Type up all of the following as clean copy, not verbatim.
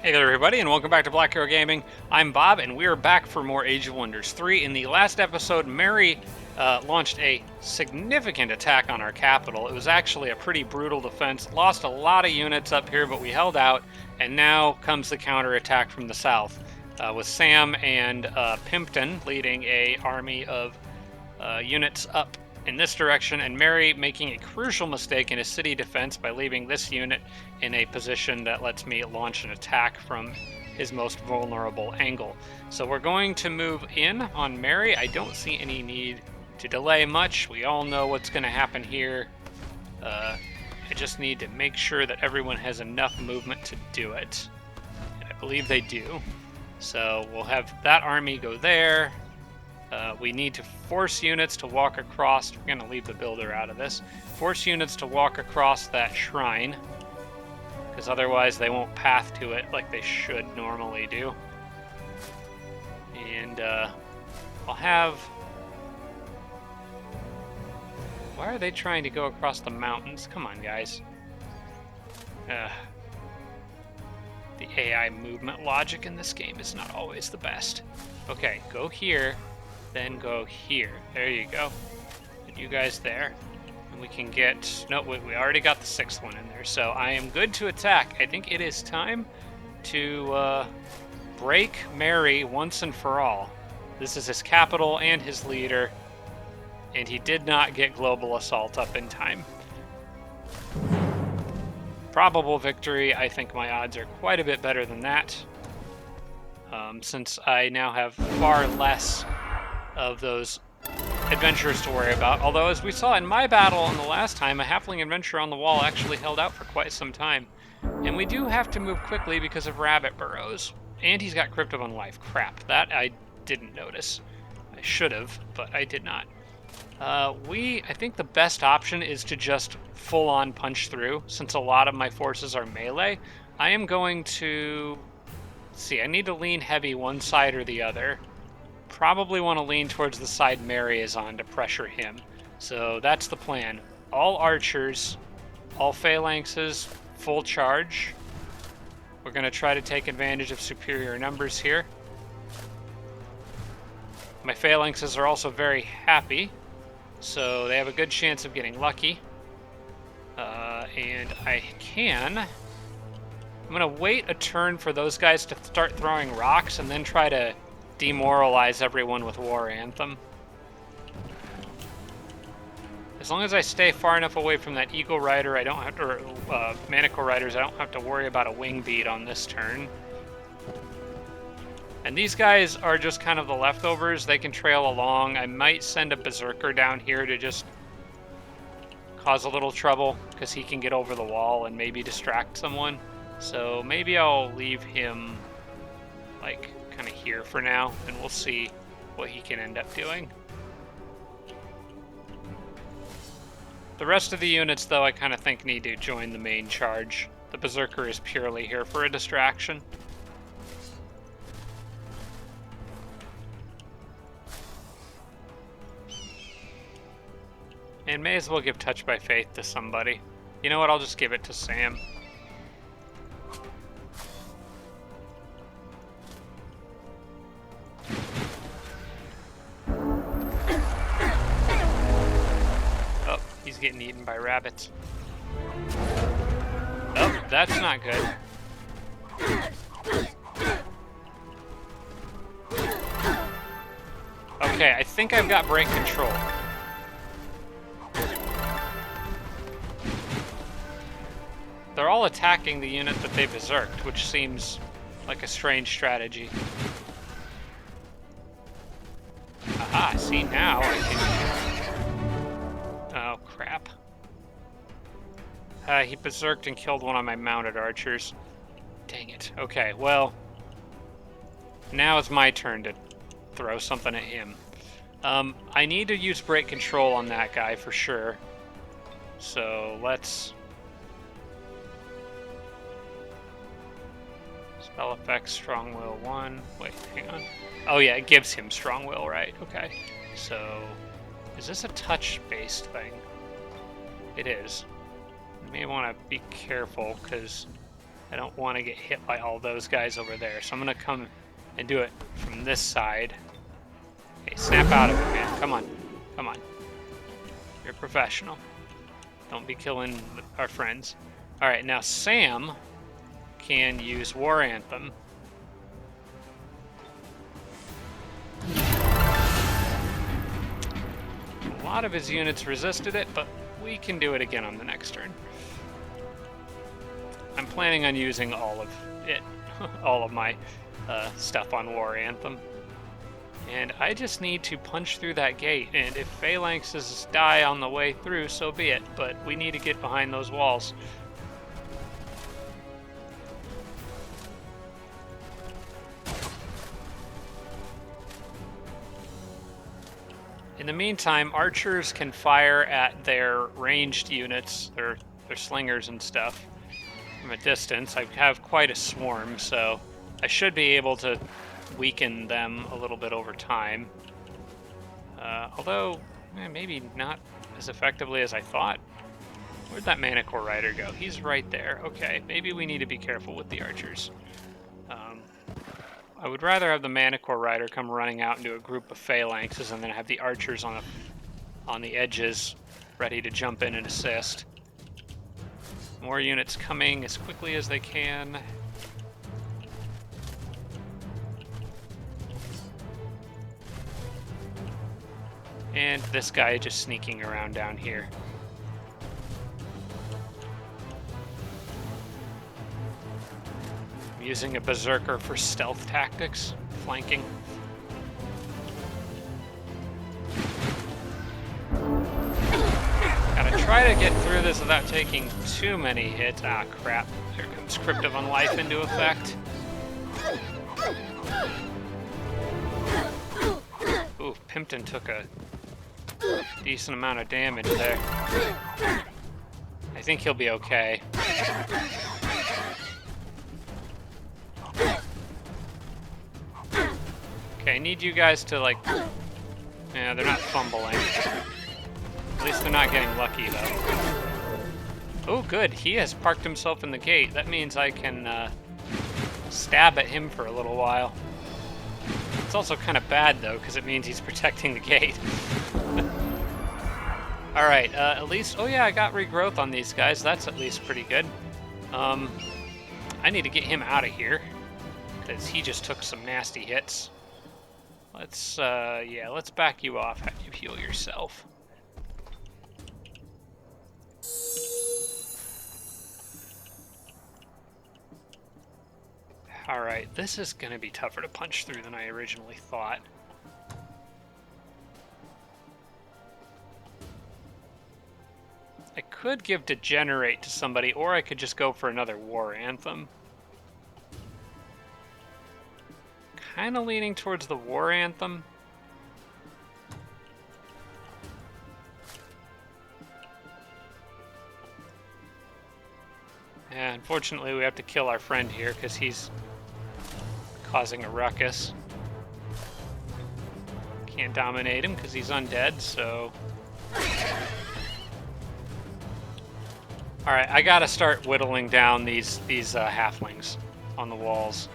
Hey there everybody, and welcome back to Black Arrow Gaming. I'm Bob, and we are back for more Age of Wonders 3. In the last episode, Mary launched a significant attack on our capital. It was actually a pretty brutal defense. Lost a lot of units up here, but we held out, and now comes the counterattack from the south, with Sam and Pimpton leading a army of units up in this direction, and Mary making a crucial mistake in his city defense by leaving this unit in a position that lets me launch an attack from his most vulnerable angle. So we're going to move in on Mary. I don't see any need to delay much. We all know what's going to happen here. I just need to make sure that everyone has enough movement to do it. And I believe they do. So we'll have that army go there. We need to force units to walk across. We're going to leave the builder out of this. Force units to walk across that shrine, because otherwise they won't path to it like they should normally do. And I'll have... Why are they trying to go across the mountains? Come on, guys. The AI movement logic in this game is not always the best. Okay, go here. Then go here. There you go. Put you guys there. And we can get... No, we already got the sixth one in there. So I am good to attack. I think it is time to break Mary once and for all. This is his capital and his leader. And he did not get global assault up in time. Probable victory. I think my odds are quite a bit better than that. Since I now have far less of those adventurers to worry about. Although, as we saw in my battle on the last time, a halfling adventurer on the wall actually held out for quite some time. And we do have to move quickly because of rabbit burrows. And he's got Crypt of Unlife. Crap, that I didn't notice. I should have, but I did not. I think the best option is to just full-on punch through, since a lot of my forces are melee. I am going to... Let's see, I need to lean heavy one side or the other. Probably want to lean towards the side Mary is on to pressure him. So that's the plan. All archers, all phalanxes, full charge. We're going to try to take advantage of superior numbers here. My phalanxes are also very happy, so they have a good chance of getting lucky. And I'm going to wait a turn for those guys to start throwing rocks and then try to demoralize everyone with War Anthem. As long as I stay far enough away from that Eagle Rider, I don't have to, or Manacle Riders, I don't have to worry about a wing beat on this turn. And these guys are just kind of the leftovers. They can trail along. I might send a Berserker down here to just cause a little trouble, because he can get over the wall and maybe distract someone. So maybe I'll leave him, like, kind of here for now, and we'll see what he can end up doing. The rest of the units, though, I kind of think need to join the main charge. The Berserker is purely here for a distraction. And may as well give Touch by Faith to somebody. You know what, I'll just give it to Sam. He's getting eaten by rabbits. Oh, that's not good. Okay, I think I've got break control. They're all attacking the unit that they berserked, which seems like a strange strategy. Aha, see, now I can... Oh, crap. He berserked and killed one of my mounted archers. Dang it. Okay, well... Now it's my turn to throw something at him. I need to use break control on that guy for sure. So, let's... Spell effects, strong will 1. Wait, hang on. Oh yeah, it gives him strong will, right? Okay. So... Is this a touch-based thing? It is. You may want to be careful, because I don't want to get hit by all those guys over there, so I'm going to come and do it from this side. Okay, snap out of it, man. Come on. Come on. You're a professional. Don't be killing our friends. Alright, now Sam can use War Anthem. A lot of his units resisted it, but we can do it again on the next turn. I'm planning on using all of it, all of my stuff on War Anthem. And I just need to punch through that gate, and if phalanxes die on the way through, so be it, but we need to get behind those walls. In the meantime, archers can fire at their ranged units, their slingers and stuff, from a distance. I have quite a swarm, so I should be able to weaken them a little bit over time. Although, maybe not as effectively as I thought. Where'd that Manicore Rider go? He's right there. Okay, maybe we need to be careful with the archers. I would rather have the Manicore Rider come running out into a group of phalanxes and then have the archers on the edges ready to jump in and assist. More units coming as quickly as they can. And this guy just sneaking around down here. I'm using a berserker for stealth tactics, flanking. Gotta try to get through this without taking too many hits. Ah, crap. Here comes Crypt of Unlife into effect. Ooh, Pimpton took a decent amount of damage there. I think he'll be okay. Okay, I need you guys to, like... Yeah, they're not fumbling. At least they're not getting lucky, though. Oh, good. He has parked himself in the gate. That means I can stab at him for a little while. It's also kind of bad, though, because it means he's protecting the gate. Alright, at least... Oh, yeah, I got regrowth on these guys. That's at least pretty good. I need to get him out of here, because he just took some nasty hits. Let's, yeah, let's back you off. Have you heal yourself. Alright, this is going to be tougher to punch through than I originally thought. I could give Degenerate to somebody, or I could just go for another War Anthem. Kind of leaning towards the War Anthem. Yeah, unfortunately we have to kill our friend here because he's causing a ruckus. Can't dominate him because he's undead, so... Alright, I gotta start whittling down these halflings on the walls.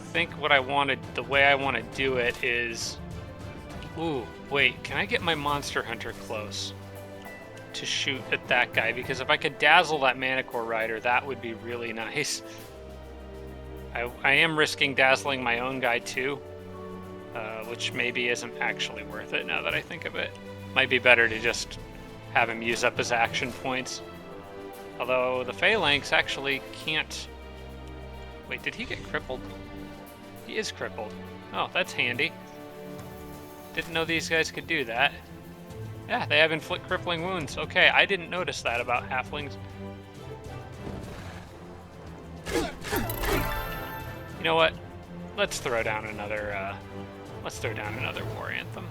I think what I wanted, the way I want to do it is... Ooh, wait, can I get my Monster Hunter close to shoot at that guy? Because if I could dazzle that Manicore Rider, that would be really nice. I am risking dazzling my own guy too, which maybe isn't actually worth it now that I think of it. Might be better to just have him use up his action points. Although the Phalanx actually can't... Wait, did he get crippled? He is crippled. Oh, that's handy. Didn't know these guys could do that. Yeah, they have inflict crippling wounds. Okay, I didn't notice that about halflings. You know what? Let's throw down another. Let's throw down another War Anthem.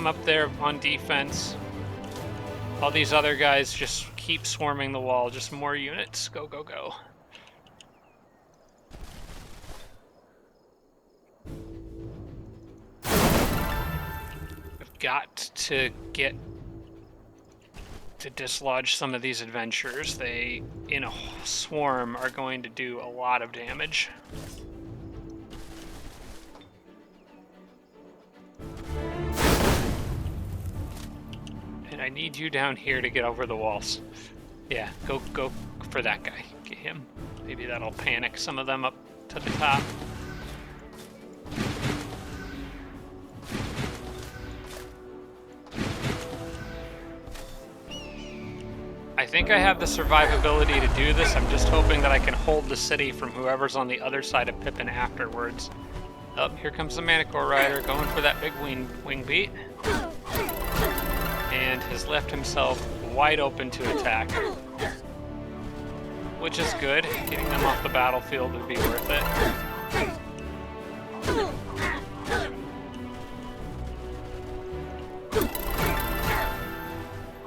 I'm up there on defense. All these other guys just keep swarming the wall. Just more units. Go, go, go. I've got to get to dislodge some of these adventurers. They, in a swarm, are going to do a lot of damage. And I need you down here to get over the walls. Yeah, go for that guy. Get him. Maybe that'll panic some of them up to the top. I think I have the survivability to do this. I'm just hoping that I can hold the city from whoever's on the other side of Pippin afterwards. Oh, here comes the Manicore Rider going for that big wing beat. And has left himself wide open to attack. Which is good. Getting them off the battlefield would be worth it.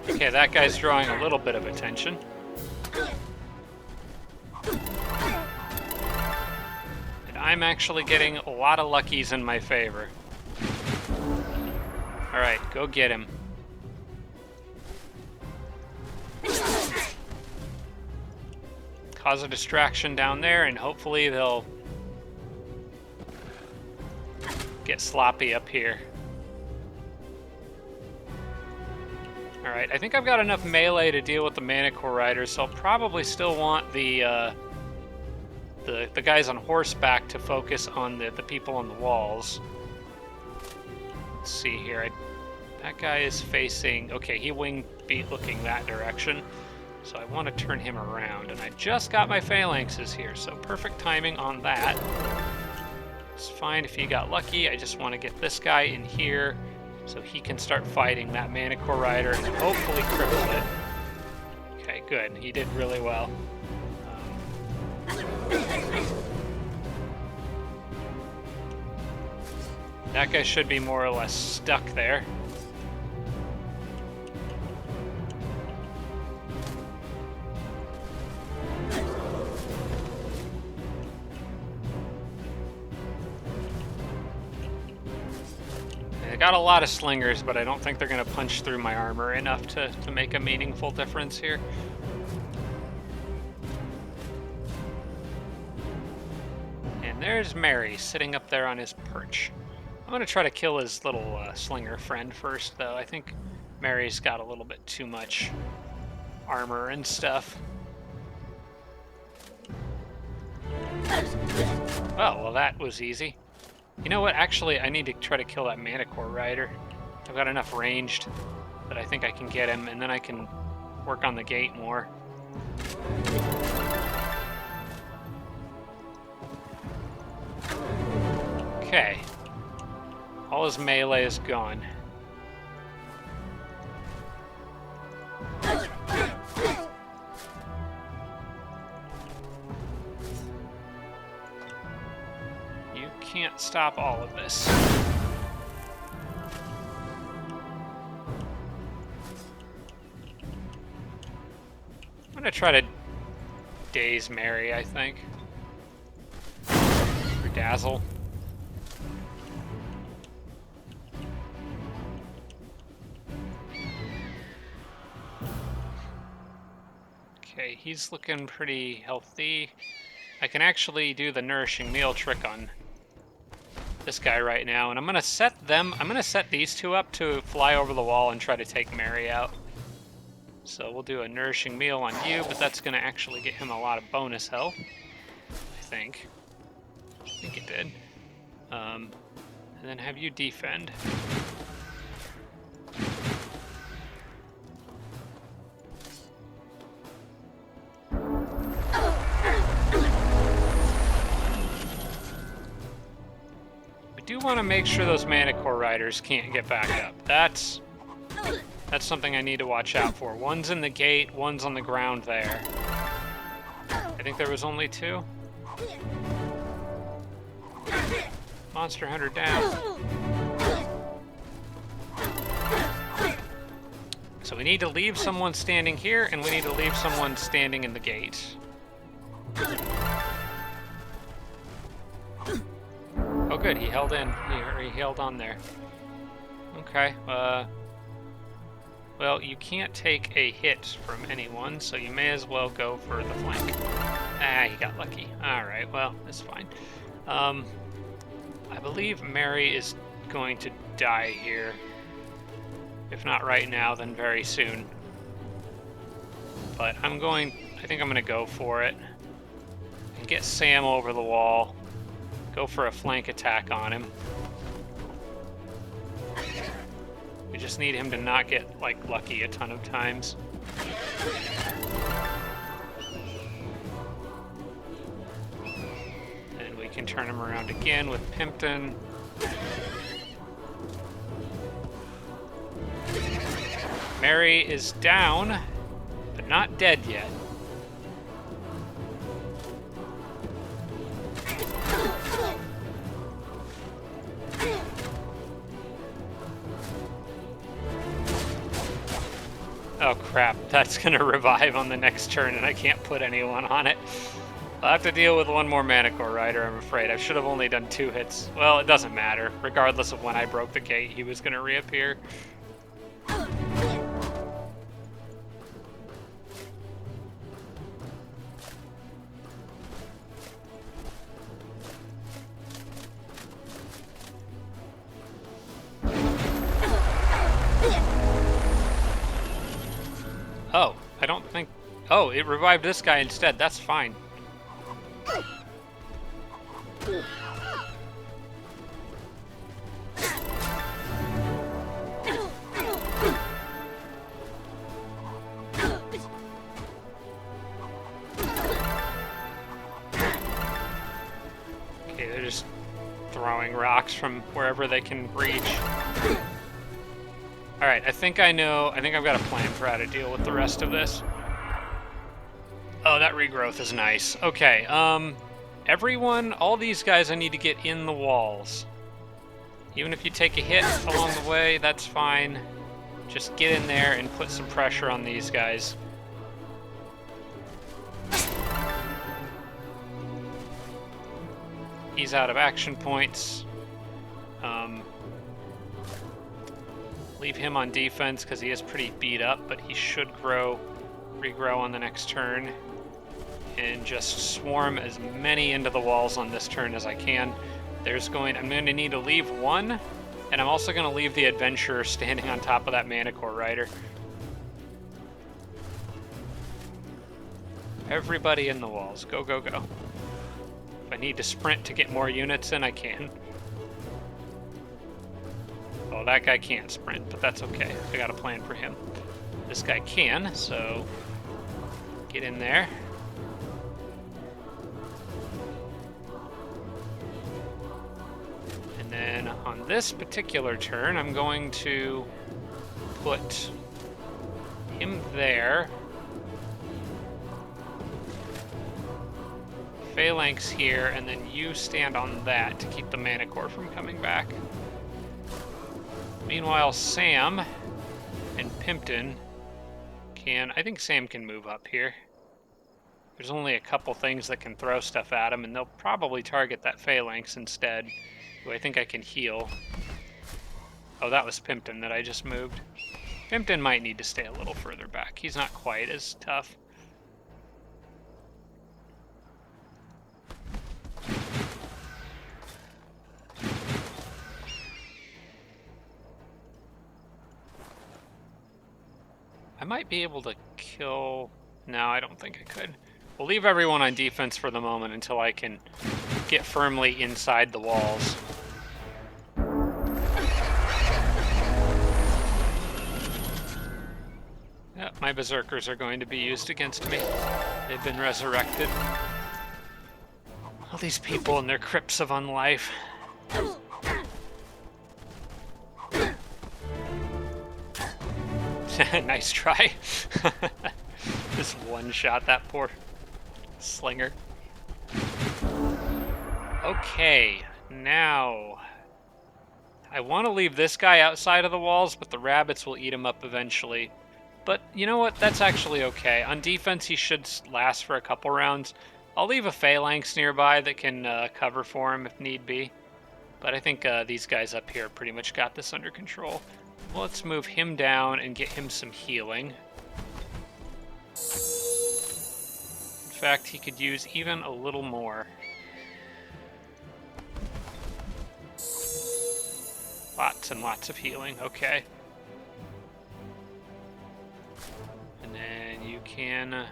Okay, that guy's drawing a little bit of attention. And I'm actually getting a lot of luckies in my favor. Alright, go get him. Cause a distraction down there, and hopefully they'll get sloppy up here. Alright, I think I've got enough melee to deal with the Manicore Riders, so I'll probably still want the guys on horseback to focus on the people on the walls. Let's see here. That guy is facing... Okay, he wing beat looking that direction. So I want to turn him around. And I just got my phalanxes here, so perfect timing on that. It's fine if he got lucky. I just want to get this guy in here so he can start fighting that Manicore Rider and hopefully cripple it. Okay, good. He did really well. That guy should be more or less stuck there. I got a lot of slingers, but I don't think they're going to punch through my armor enough to make a meaningful difference here. And there's Mary sitting up there on his perch. I'm going to try to kill his little slinger friend first, though. I think Mary's got a little bit too much armor and stuff. Oh, well, that was easy. You know what? Actually, I need to try to kill that Manicore Rider. I've got enough ranged that I think I can get him, and then I can work on the gate more. Okay. All his melee is gone. You can't stop all of this. I'm gonna try to daze Mary, I think. Or dazzle. Okay, he's looking pretty healthy. I can actually do the nourishing meal trick on this guy right now, and I'm gonna set these two up to fly over the wall and try to take Mary out. So we'll do a nourishing meal on you, but that's gonna actually get him a lot of bonus health, I think. I think it did. And then have you defend. Do want to make sure those Manicore Riders can't get back up. That's something I need to watch out for. One's in the gate, one's on the ground there. I think there was only two. Monster Hunter down. So we need to leave someone standing here, and we need to leave someone standing in the gate. Oh good, he held in. He held on there. Okay, well, you can't take a hit from anyone, so you may as well go for the flank. Ah, he got lucky. Alright, well, that's fine. I believe Mary is going to die here. If not right now, then very soon. But I think I'm gonna go for it. And get Sam over the wall. Go for a flank attack on him. We just need him to not get, like, lucky a ton of times. And we can turn him around again with Pimpton. Mary is down, but not dead yet. Oh crap, that's gonna revive on the next turn and I can't put anyone on it. I'll have to deal with one more Manicore Rider, I'm afraid. I should have only done 2 hits. Well, it doesn't matter. Regardless of when I broke the gate, he was gonna reappear. Oh, I don't think... Oh, it revived this guy instead. That's fine. Okay, they're just throwing rocks from wherever they can reach. Alright, I think I've got a plan for how to deal with the rest of this. Oh, that regrowth is nice. Okay, everyone, all these guys I need to get in the walls. Even if you take a hit along the way, that's fine. Just get in there and put some pressure on these guys. He's out of action points. Leave him on defense because he is pretty beat up, but he should regrow on the next turn. And just swarm as many into the walls on this turn as I can. I'm going to need to leave one, and I'm also going to leave the Adventurer standing on top of that Manicore Rider. Everybody in the walls. Go, go, go. If I need to sprint to get more units in, I can. Oh, that guy can't sprint, but that's okay. I got a plan for him. This guy can, so get in there. And then on this particular turn, I'm going to put him there. Phalanx here, and then you stand on that to keep the Manicore from coming back. Meanwhile, Sam and Pimpton I think Sam can move up here. There's only a couple things that can throw stuff at him, and they'll probably target that Phalanx instead, who I think I can heal. Oh, that was Pimpton that I just moved. Pimpton might need to stay a little further back. He's not quite as tough. I might be able to kill... No, I don't think I could. We'll leave everyone on defense for the moment until I can get firmly inside the walls. Yep, my berserkers are going to be used against me. They've been resurrected. All these people in their crypts of unlife. Nice try. Just one-shot that poor slinger. Okay, now I want to leave this guy outside of the walls, but the rabbits will eat him up eventually. But you know what? That's actually okay. On defense, he should last for a couple rounds. I'll leave a phalanx nearby that can cover for him if need be. But I think these guys up here pretty much got this under control. Let's move him down and get him some healing. In fact, he could use even a little more. Lots and lots of healing, okay. And then you can...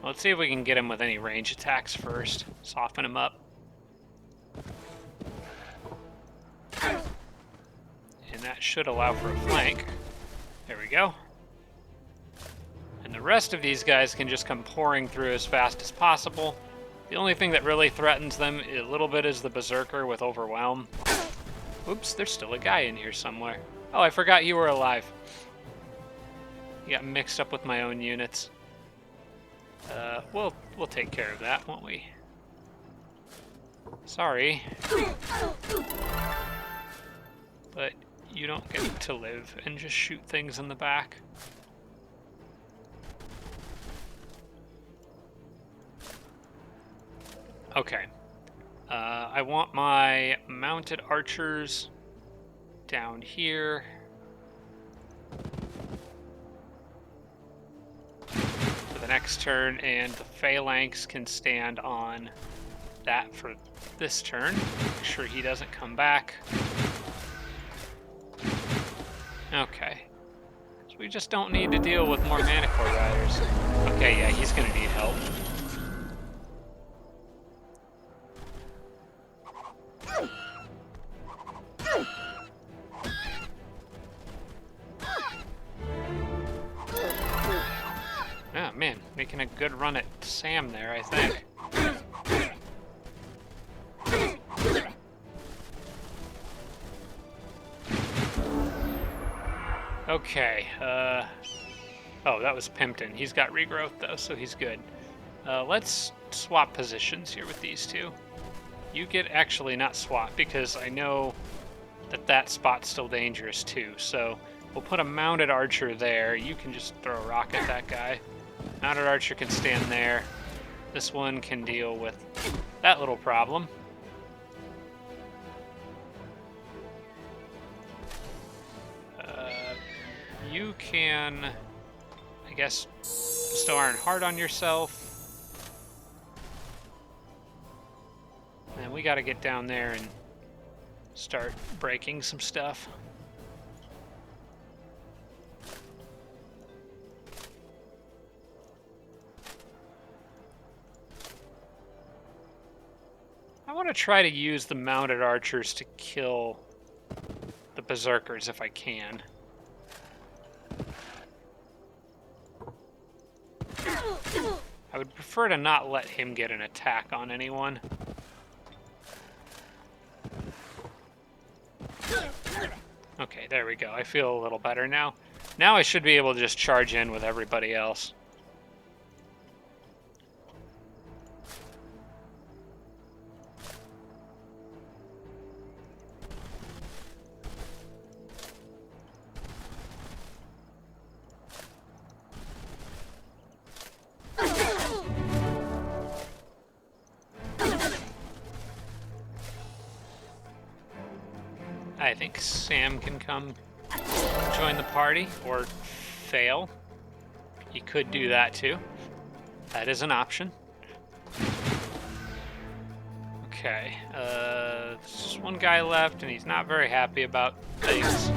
let's see if we can get him with any range attacks first. Soften him up. And that should allow for a flank. There we go. And the rest of these guys can just come pouring through as fast as possible. The only thing that really threatens them a little bit is the Berserker with Overwhelm. Oops, there's still a guy in here somewhere. Oh, I forgot you were alive. You got mixed up with my own units. We'll take care of that, won't we? Sorry. But you don't get to live and just shoot things in the back. Okay. I want my mounted archers down here. For the next turn, and the phalanx can stand on that for this turn. Make sure he doesn't come back. Okay. So we just don't need to deal with more Manicore Riders. Okay, yeah, he's gonna need help. Oh man, making a good run at Sam there, I think. Okay, oh, that was Pimpton. He's got regrowth though, so he's good. Let's swap positions here with these two. You get, actually not swap, because I know that that spot's still dangerous too, so we'll put a mounted archer there. You can just throw a rock at that guy. Mounted archer can stand there. This one can deal with that little problem. You can, I guess, bestow Iron Heart on yourself. And we got to get down there and start breaking some stuff. I want to try to use the mounted archers to kill the berserkers if I can. I would prefer to not let him get an attack on anyone. Okay, there we go. I feel a little better now. Now I should be able to just charge in with everybody else. I think Sam can come join the party, or fail. He could do that too. That is an option. Okay, there's just one guy left, and he's not very happy about things.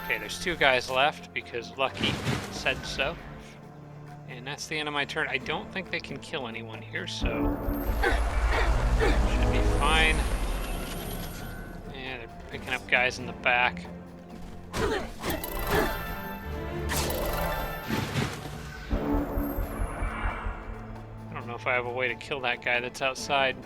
Okay, there's two guys left, because Lucky said so. And that's the end of my turn. I don't think they can kill anyone here, so should be fine. Yeah, they're picking up guys in the back. I don't know if I have a way to kill that guy that's outside.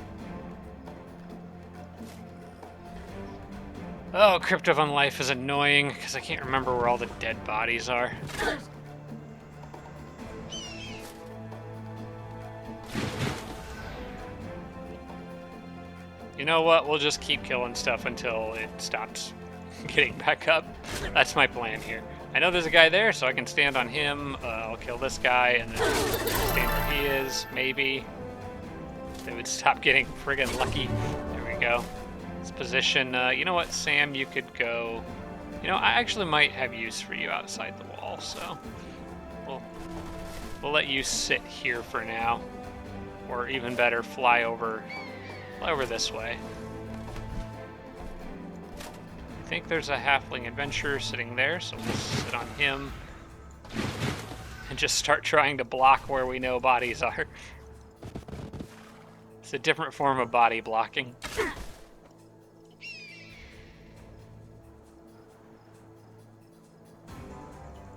Oh, Crypt of Unlife is annoying, because I can't remember where all the dead bodies are. You know what? We'll just keep killing stuff until it stops. getting back up. That's my plan here. I know there's a guy there, so I can stand on him. I'll kill this guy and then stand where he is, maybe. They would stop getting friggin' lucky. There we go. Let's position. You know what, Sam? You could go. You know, I actually might have use for you outside the wall, so we'll let you sit here for now, or even better, fly over this way. I think there's a halfling adventurer sitting there, so we'll sit on him and just start trying to block where we know bodies are. It's a different form of body blocking.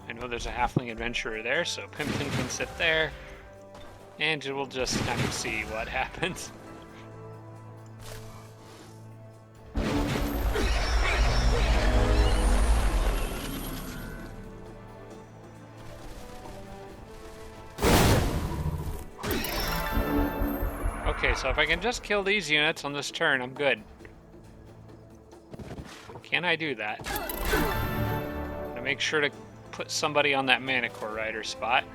I know there's a halfling adventurer there, so Pimpton can sit there, and we'll just kind of see what happens. Okay, so if I can just kill these units on this turn, I'm good. Can I do that? I'm gonna make sure to put somebody on that Manticore Rider spot.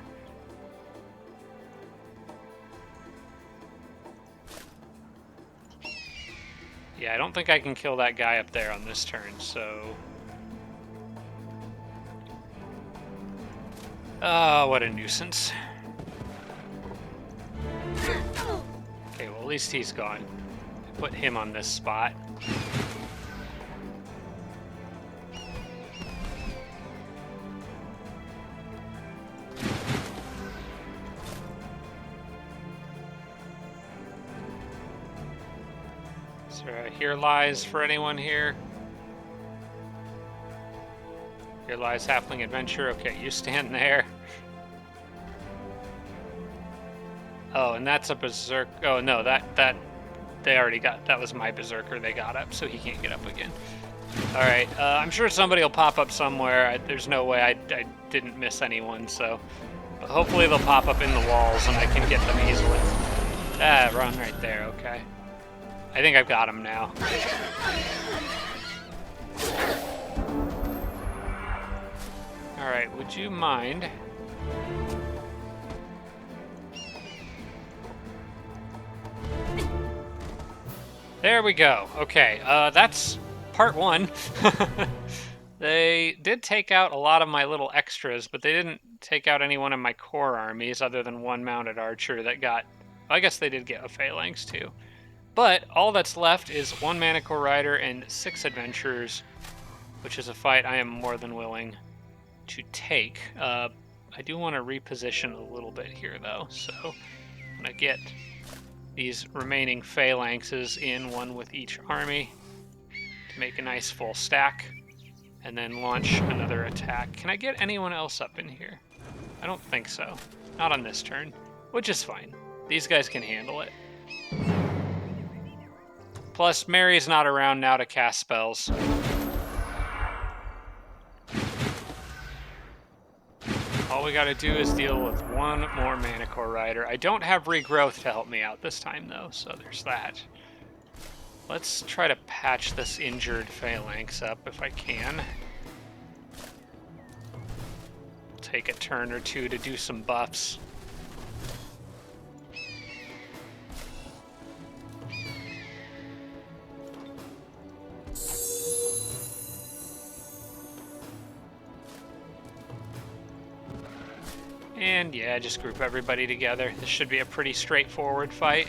Yeah, I don't think I can kill that guy up there on this turn, so... Oh, what a nuisance. Okay, well, at least he's gone. Put him on this spot. Is there a Here Lies for anyone here? Here Lies Halfling Adventure. Okay, you stand there. Oh, and that's a berserk. Oh no, that they already got. That was my berserker. They got up, so he can't get up again. All right, I'm sure somebody will pop up somewhere. There's no way I didn't miss anyone. So hopefully they'll pop up in the walls and I can get them easily. Ah, wrong right there. Okay, I think I've got him now. All right, would you mind? There we go. Okay, that's part one. They did take out a lot of my little extras, but they didn't take out any one of my core armies other than one mounted archer that got... I guess they did get a phalanx too. But all that's left is one Manticore Rider and 6 adventurers, which is a fight I am more than willing to take. I do want to reposition a little bit here though, so I'm going to get these remaining phalanxes in, one with each army, to make a nice full stack, and then launch another attack. Can I get anyone else up in here? I don't think so. Not on this turn, which is fine. These guys can handle it. Plus, Mary's not around now to cast spells. All we gotta do is deal with one more Manticore Rider. I don't have regrowth to help me out this time, though, so there's that. Let's try to patch this injured phalanx up if I can. Take a turn or two to do some buffs. And yeah, just group everybody together. This should be a pretty straightforward fight.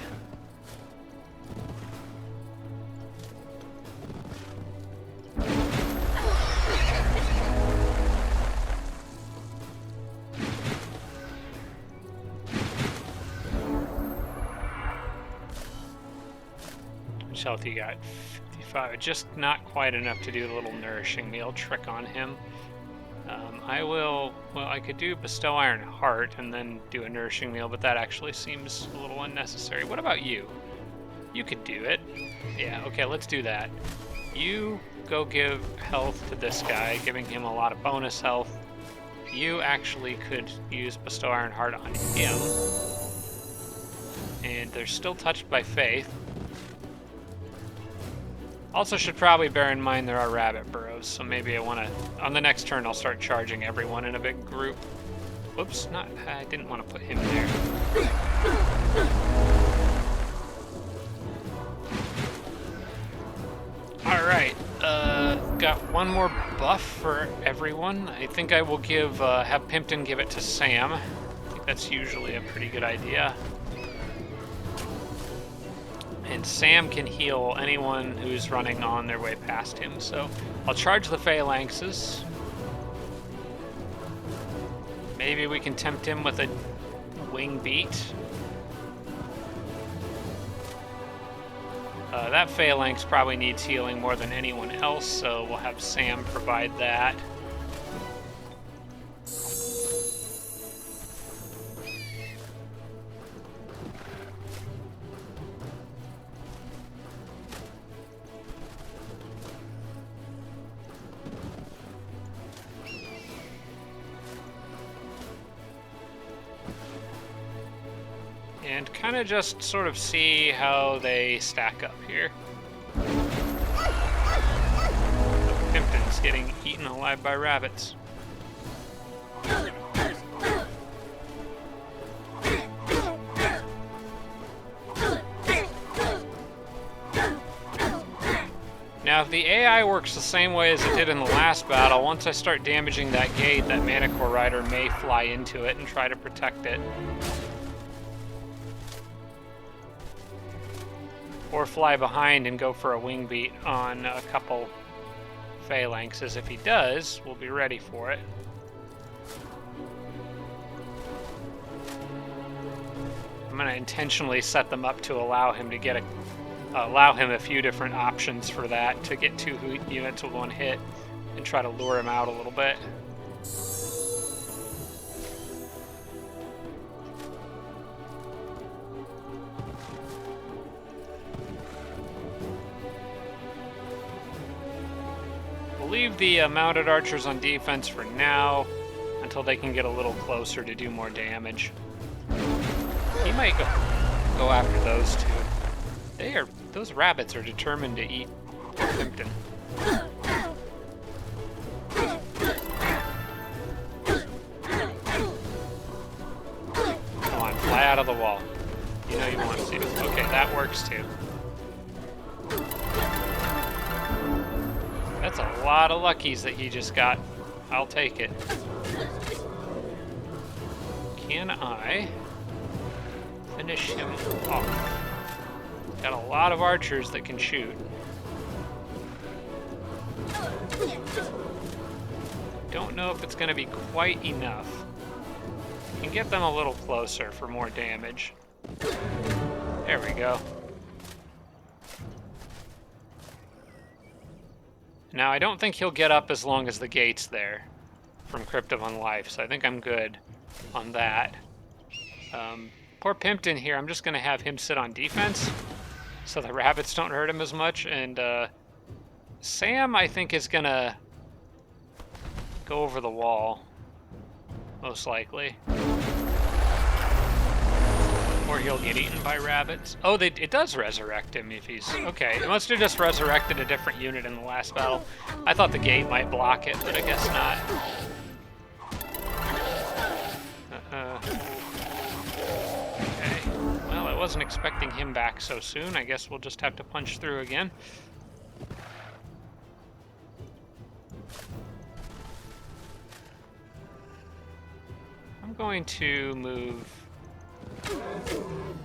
Which health you got? 55. Just not quite enough to do the little nourishing meal trick on him. I could do Bestow Iron Heart and then do a nourishing meal, but that actually seems a little unnecessary. What about you? You could do it. Yeah, okay, let's do that. You go give health to this guy, giving him a lot of bonus health. You actually could use Bestow Iron Heart on him. And they're still touched by faith. Also should probably bear in mind there are rabbit burrows those, so maybe I want to... On the next turn, I'll start charging everyone in a big group. Whoops, I didn't want to put him there. Alright, got one more buff for everyone. I think I will have Pimpton give it to Sam. I think that's usually a pretty good idea. And Sam can heal anyone who's running on their way past him, so I'll charge the phalanxes. Maybe we can tempt him with a wing beat. That phalanx probably needs healing more than anyone else, so we'll have Sam provide that. And kind of just sort of see how they stack up here. Pimpton's getting eaten alive by rabbits. Now, if the AI works the same way as it did in the last battle, once I start damaging that gate, that Manticore Rider may fly into it and try to protect it. Or fly behind and go for a wing beat on a couple phalanxes. If he does, we'll be ready for it. I'm going to intentionally set them up to allow him to allow him a few different options for that, to get 2 units with 1 hit and try to lure him out a little bit. Leave the mounted archers on defense for now until they can get a little closer to do more damage. He might go after those two. Those rabbits are determined to eat Pimpton. Come on, fly out of the wall. You know you want to. Okay, that works too. That's a lot of luckies that he just got. I'll take it. Can I finish him off? Got a lot of archers that can shoot. Don't know if it's going to be quite enough. Can get them a little closer for more damage. There we go. Now, I don't think he'll get up as long as the gate's there from Crypt of Unlife, so I think I'm good on that. Poor Pimpton here, I'm just going to have him sit on defense so the rabbits don't hurt him as much, and Sam, I think, is going to go over the wall, most likely. Or he'll get eaten by rabbits. Oh, it does resurrect him if he's... Okay, it must have just resurrected a different unit in the last battle. I thought the gate might block it, but I guess not. Okay. Well, I wasn't expecting him back so soon. I guess we'll just have to punch through again. I'm going to move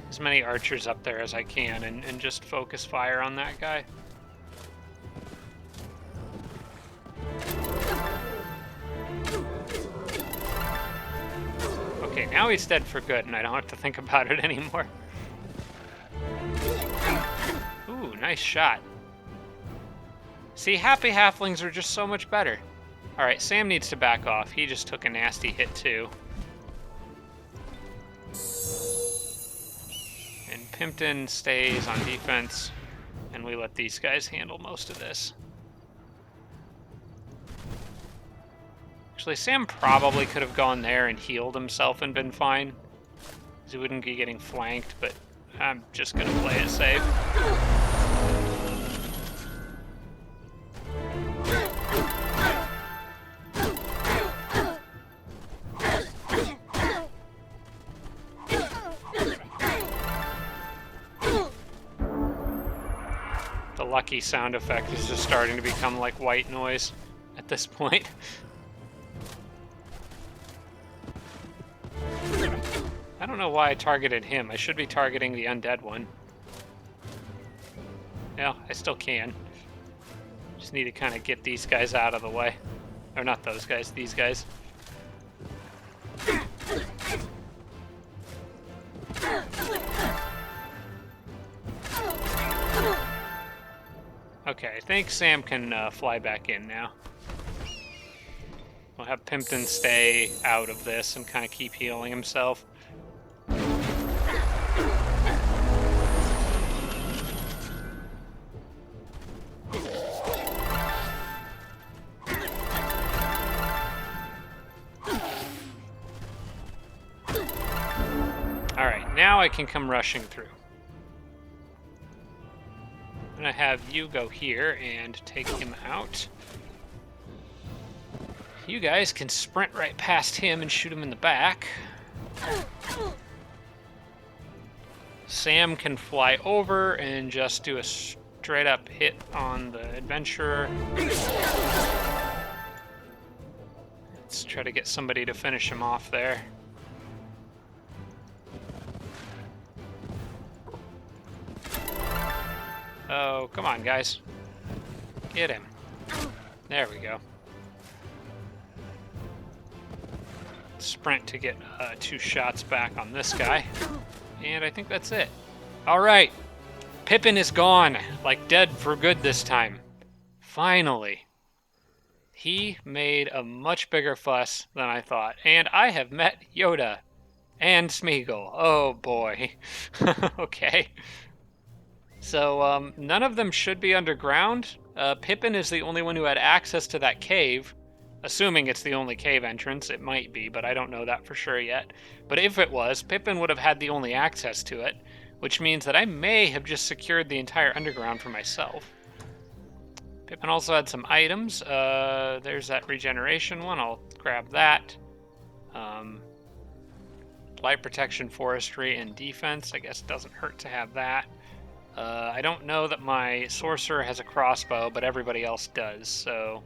as many archers up there as I can and just focus fire on that guy. Okay, now he's dead for good and I don't have to think about it anymore. Ooh, nice shot. See, happy halflings are just so much better. Alright, Sam needs to back off. He just took a nasty hit too. Pimpton stays on defense, and we let these guys handle most of this. Actually, Sam probably could have gone there and healed himself and been fine, because he wouldn't be getting flanked, but I'm just going to play it safe. lucky sound effect is just starting to become like white noise at this point. I don't know why I targeted him. I should be targeting the undead one. Yeah, I still can. Just need to kind of get these guys out of the way. Or not those guys, these guys. Okay, I think Sam can fly back in now. We'll have Pimpton stay out of this and kind of keep healing himself. Alright, now I can come rushing through. I'm gonna have you go here and take him out. You guys can sprint right past him and shoot him in the back. Sam can fly over and just do a straight up hit on the adventurer. Let's try to get somebody to finish him off there. Oh, come on, guys. Get him. There we go. Sprint to get 2 shots back on this guy. And I think that's it. All right. Pippin is gone. Like dead for good this time. Finally. He made a much bigger fuss than I thought. And I have met Yoda and Smeagol. Oh, boy. Okay. So, none of them should be underground. Pippin is the only one who had access to that cave. Assuming it's the only cave entrance, it might be, but I don't know that for sure yet. But if it was, Pippin would have had the only access to it, which means that I may have just secured the entire underground for myself. Pippin also had some items. There's that regeneration one. I'll grab that. Light protection, forestry, and defense. I guess it doesn't hurt to have that. I don't know that my sorcerer has a crossbow, but everybody else does, so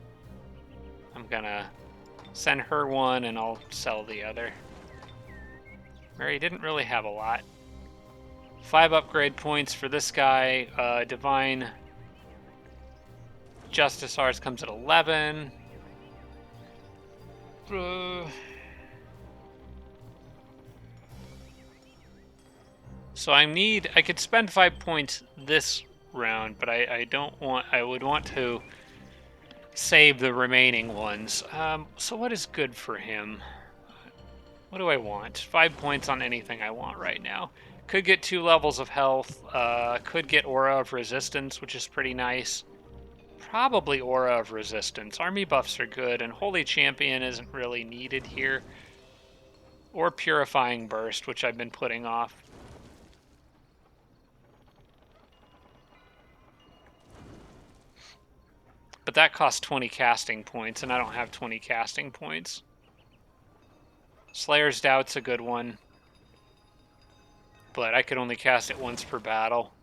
I'm gonna send her one and I'll sell the other. Mary didn't really have a lot. 5 upgrade points for this guy. Divine Justice ours comes at 11. So I could spend 5 points this round, but I would want to save the remaining ones. So what is good for him? What do I want? 5 points on anything I want right now. Could get 2 levels of health. Could get Aura of Resistance, which is pretty nice. Probably Aura of Resistance. Army buffs are good, and Holy Champion isn't really needed here. Or Purifying Burst, which I've been putting off. But that costs 20 casting points, and I don't have 20 casting points. Slayer's Doubt's a good one. But I could only cast it once per battle.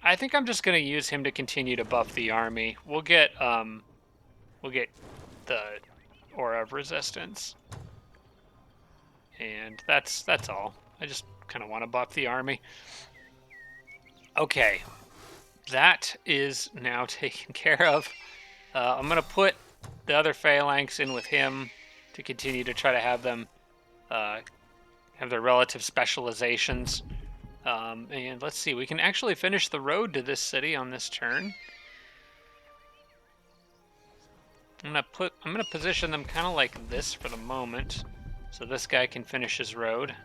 I think I'm just going to use him to continue to buff the army. We'll get the Aura of Resistance. And that's all. I just kind of want to buff the army. Okay. That is now taken care of. I'm going to put the other phalanx in with him to continue to try to have them have their relative specializations. And let's see, we can actually finish the road to this city on this turn. I'm gonna position them kind of like this for the moment, so this guy can finish his road.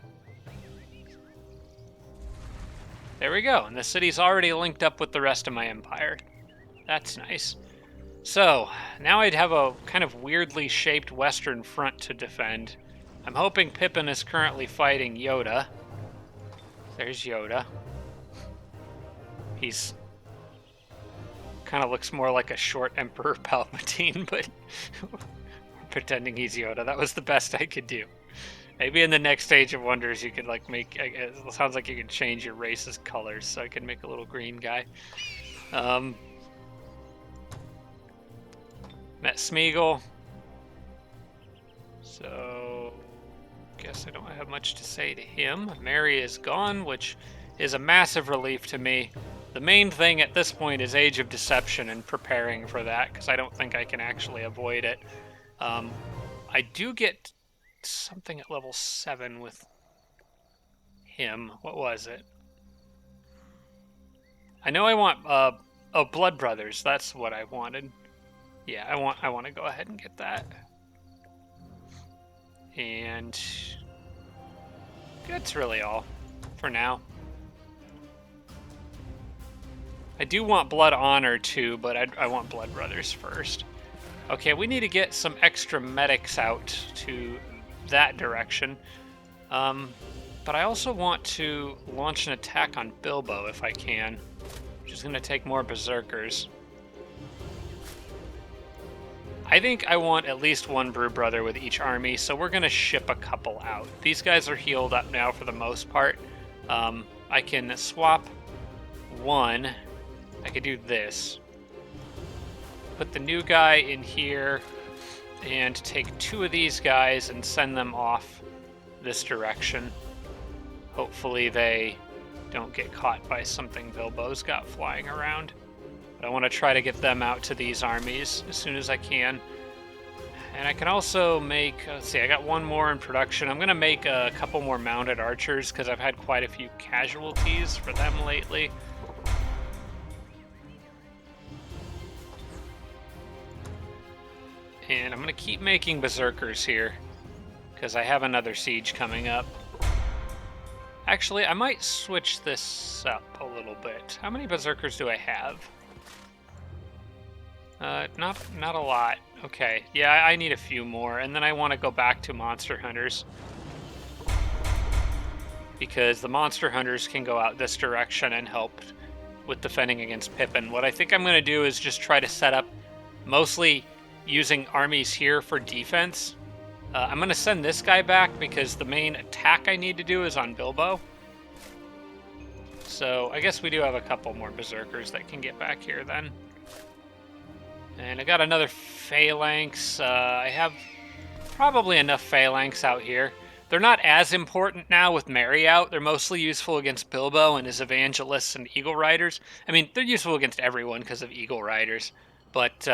There we go, and the city's already linked up with the rest of my empire. That's nice. So, now I'd have a kind of weirdly shaped western front to defend. I'm hoping Pippin is currently fighting Yoda. There's Yoda. He's kind of looks more like a short Emperor Palpatine, but pretending he's Yoda. That was the best I could do. Maybe in the next Age of Wonders you could like make, it sounds like you can change your race's colors, so I can make a little green guy. Met Smeagol. So, guess I don't have much to say to him. Mary is gone, which is a massive relief to me. The main thing at this point is Age of Deception and preparing for that, because I don't think I can actually avoid it. I do get something at level 7 with him. What was it? I know I want, oh, Blood Brothers. That's what I wanted. Yeah, I want to go ahead and get that. And that's really all for now. I do want Blood Honor too, but I want Blood Brothers first. Okay, we need to get some extra medics out to that direction. But I also want to launch an attack on Bilbo if I can, which is going to take more berserkers. I think I want at least one Brew Brother with each army, so we're going to ship a couple out. These guys are healed up now for the most part. I can swap one. I could do this. Put the new guy in here and take 2 of these guys and send them off this direction. Hopefully they don't get caught by something Bilbo's got flying around. But I want to try to get them out to these armies as soon as I can. And I can also make, let's see, I got 1 more in production. I'm going to make a couple more mounted archers because I've had quite a few casualties for them lately. And I'm going to keep making berserkers here because I have another siege coming up. Actually, I might switch this up a little bit. How many berserkers do I have? Not a lot. Okay, yeah, I need a few more, and then I want to go back to monster hunters because the monster hunters can go out this direction and help with defending against Pippin. What I think I'm going to do is just try to set up mostly using armies here for defense. I'm going to send this guy back because the main attack I need to do is on Bilbo. So I guess we do have a couple more berserkers that can get back here then. And I got another phalanx. I have probably enough phalanx out here. They're not as important now with Merry out. They're mostly useful against Bilbo and his evangelists and eagle riders. I mean, they're useful against everyone because of eagle riders. But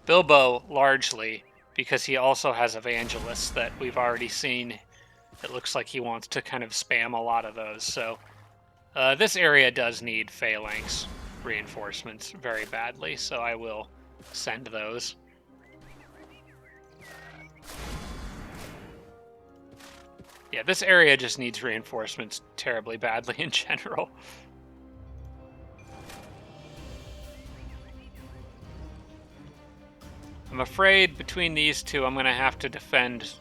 Bilbo largely because he also has evangelists that we've already seen. It looks like he wants to kind of spam a lot of those. So this area does need phalanx reinforcements very badly, so I will send those. Yeah, this area just needs reinforcements terribly badly in general. I'm afraid between these two, I'm going to have to defend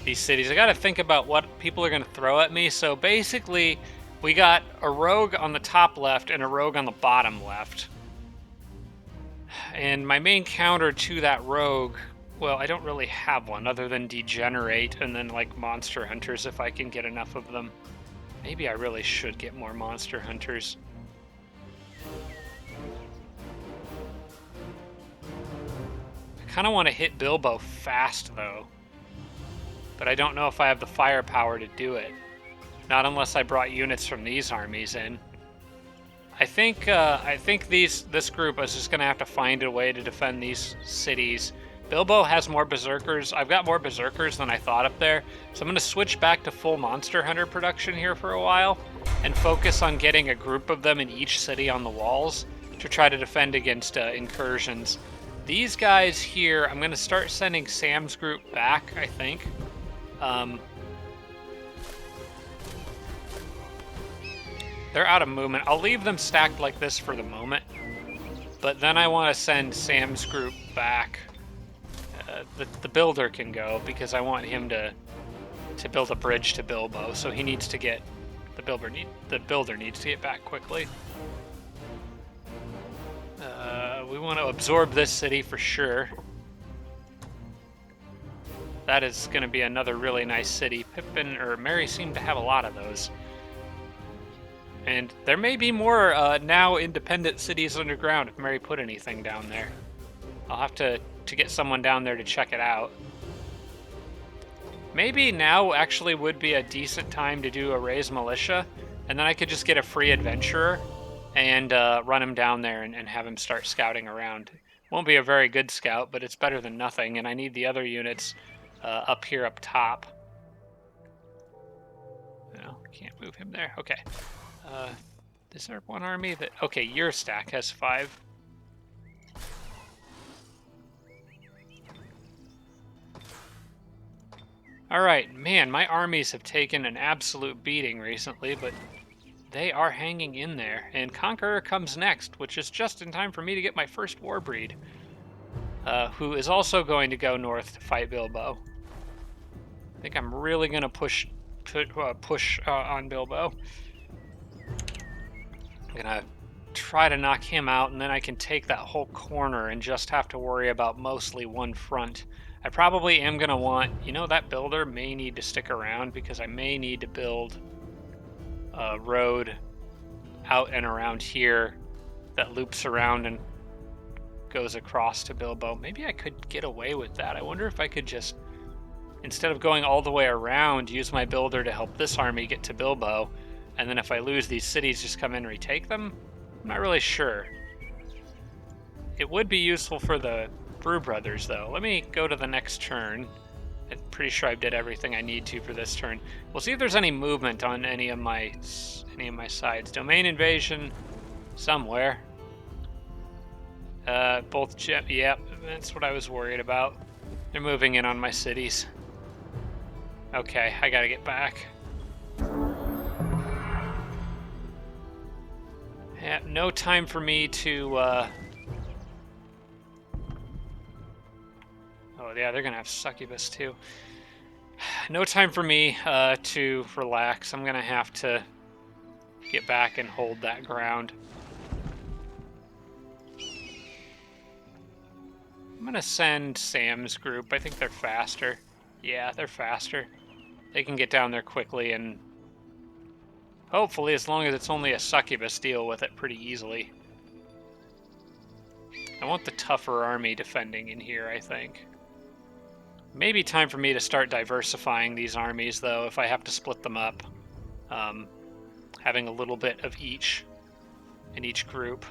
these cities. I got to think about what people are going to throw at me. So basically, we got a rogue on the top left and a rogue on the bottom left. And my main counter to that rogue, well, I don't really have one other than Degenerate and then like Monster Hunters if I can get enough of them. Maybe I really should get more Monster Hunters. I kind of want to hit Bilbo fast though. But I don't know if I have the firepower to do it. Not unless I brought units from these armies in. I think this group is just going to have to find a way to defend these cities. Bilbo has more berserkers. I've got more berserkers than I thought up there. So I'm going to switch back to full Monster Hunter production here for a while and focus on getting a group of them in each city on the walls to try to defend against incursions. These guys here, I'm going to start sending Sam's group back, I think. They're out of movement. I'll leave them stacked like this for the moment. But then I want to send Sam's group back. The builder can go because I want him to build a bridge to Bilbo. So he needs to get the builder needs to get back quickly. We want to absorb this city for sure. That is going to be another really nice city. Pippin or Merry seem to have a lot of those. And there may be more now independent cities underground if Mary put anything down there. I'll have to get someone down there to check it out. Maybe now actually would be a decent time to do a raise militia, and then I could just get a free adventurer and run him down there and have him start scouting around. Won't be a very good scout, but it's better than nothing, and I need the other units up here up top. No, can't move him there. Okay. Is there one army that... Okay, your stack has 5. Alright, man, my armies have taken an absolute beating recently, but they are hanging in there. And Conqueror comes next, which is just in time for me to get my first Warbreed, who is also going to go north to fight Bilbo. I think I'm really going to push on Bilbo. I'm going to try to knock him out, and then I can take that whole corner and just have to worry about mostly one front. I probably am going to want, you know, that builder may need to stick around because I may need to build a road out and around here that loops around and goes across to Bilbo. Maybe I could get away with that. I wonder if I could just, instead of going all the way around, use my builder to help this army get to Bilbo, and then if I lose these cities, just come in and retake them? I'm not really sure. It would be useful for the Brew Brothers, though. Let me go to the next turn. I'm pretty sure I did everything I need to for this turn. We'll see if there's any movement on any of my sides. Domain invasion somewhere. Yep, that's what I was worried about. They're moving in on my cities. Okay, I gotta get back. Yeah, no time for me to, Oh yeah, they're gonna have succubus too. No time for me to relax. I'm gonna have to get back and hold that ground. I'm gonna send Sam's group. I think they're faster. Yeah, they're faster. They can get down there quickly and hopefully, as long as it's only a succubus, deal with it pretty easily. I want the tougher army defending in here, I think. Maybe time for me to start diversifying these armies, though, if I have to split them up. Having a little bit of each in each group.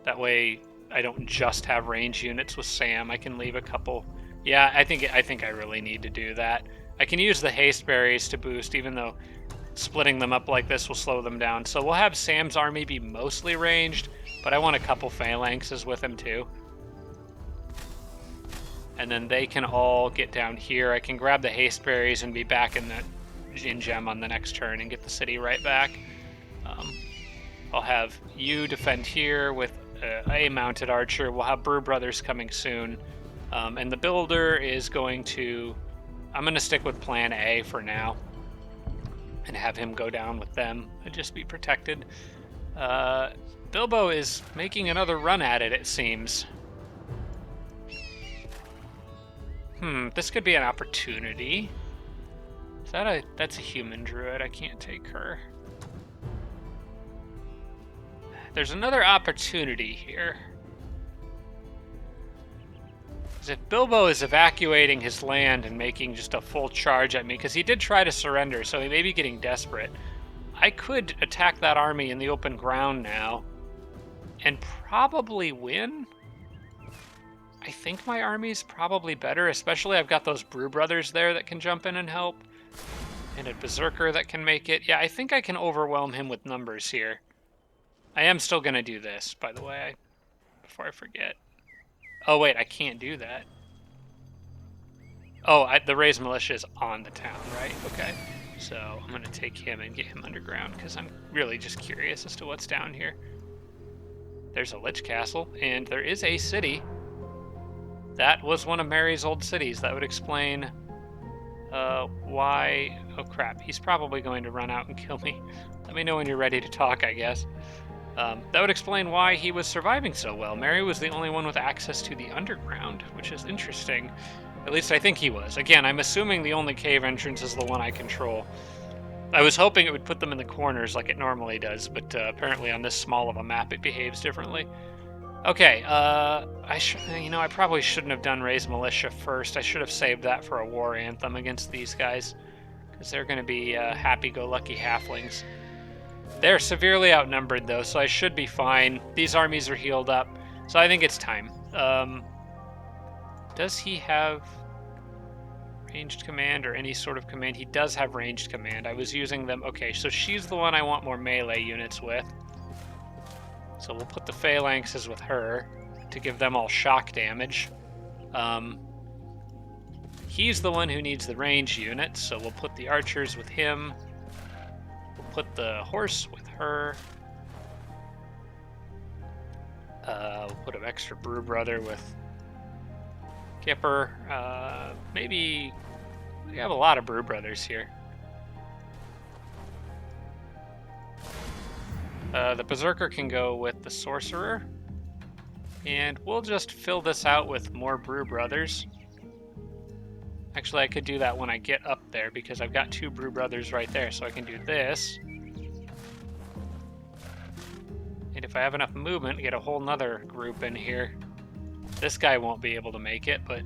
That way, I don't just have range units with Sam. I can leave a couple. Yeah, I think I really need to do that. I can use the haste berries to boost, even though splitting them up like this will slow them down. So we'll have Sam's army be mostly ranged, but I want a couple phalanxes with him too. And then they can all get down here. I can grab the haste berries and be back in gem on the next turn and get the city right back. I'll have you defend here with a mounted archer. We'll have Brew Brothers coming soon. And the builder is going to... I'm going to stick with plan A for now and have him go down with them and just be protected. Bilbo is making another run at it, it seems. This could be an opportunity. That's a human druid. I can't take her. There's another opportunity here. If Bilbo is evacuating his land and making just a full charge at me, because he did try to surrender, so he may be getting desperate, I could attack that army in the open ground now and probably win. I think my army's probably better, especially I've got those Brew Brothers there that can jump in and help, and a Berserker that can make it. Yeah, I think I can overwhelm him with numbers here. I am still going to do this, by the way, before I forget. Oh, wait, I can't do that. Oh, the raised militia is on the town, right? Okay. So I'm going to take him and get him underground, because I'm really just curious as to what's down here. There's a Lich Castle, and there is a city. That was one of Mary's old cities. That would explain why... Oh, crap. He's probably going to run out and kill me. Let me know when you're ready to talk, I guess. That would explain why he was surviving so well. Mary was the only one with access to the underground, which is interesting. At least I think he was. Again, I'm assuming the only cave entrance is the one I control. I was hoping it would put them in the corners like it normally does, but apparently on this small of a map it behaves differently. Okay, I probably shouldn't have done Raise Militia first. I should have saved that for a war anthem against these guys, because they're going to be happy-go-lucky halflings. They're severely outnumbered, though, so I should be fine. These armies are healed up, so I think it's time. Does he have ranged command or any sort of command? He does have ranged command. I was using them. Okay, so she's the one I want more melee units with. So we'll put the phalanxes with her to give them all shock damage. He's the one who needs the range units, so we'll put the archers with him. We'll put the horse with her. We'll put an extra brew brother with Kipper. Maybe we have a lot of brew brothers here. The berserker can go with the sorcerer, and we'll just fill this out with more brew brothers. Actually, I could do that when I get up there because I've got 2 brew brothers right there, so I can do this. And if I have enough movement, get a whole nother group in here. This guy won't be able to make it, but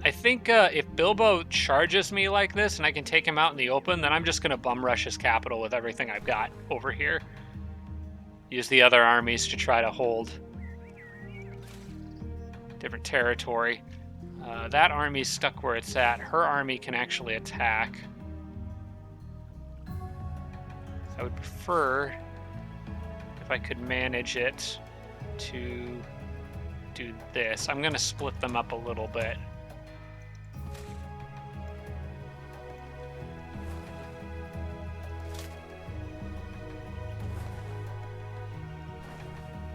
I think if Bilbo charges me like this and I can take him out in the open, then I'm just going to bum rush his capital with everything I've got over here. Use the other armies to try to hold different territory. That army's stuck where it's at. Her army can actually attack. I would prefer, if I could manage it, to do this. I'm going to split them up a little bit.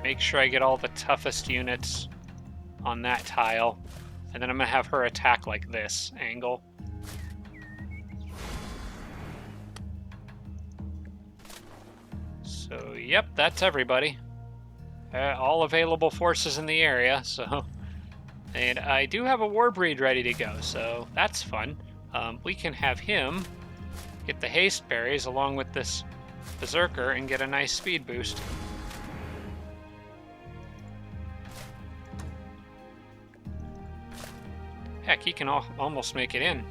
Make sure I get all the toughest units on that tile. And then I'm going to have her attack like this angle. So, yep, that's everybody. All available forces in the area, so... And I do have a Warbreed ready to go, so that's fun. We can have him get the haste berries along with this berserker and get a nice speed boost. Heck, he can almost make it in.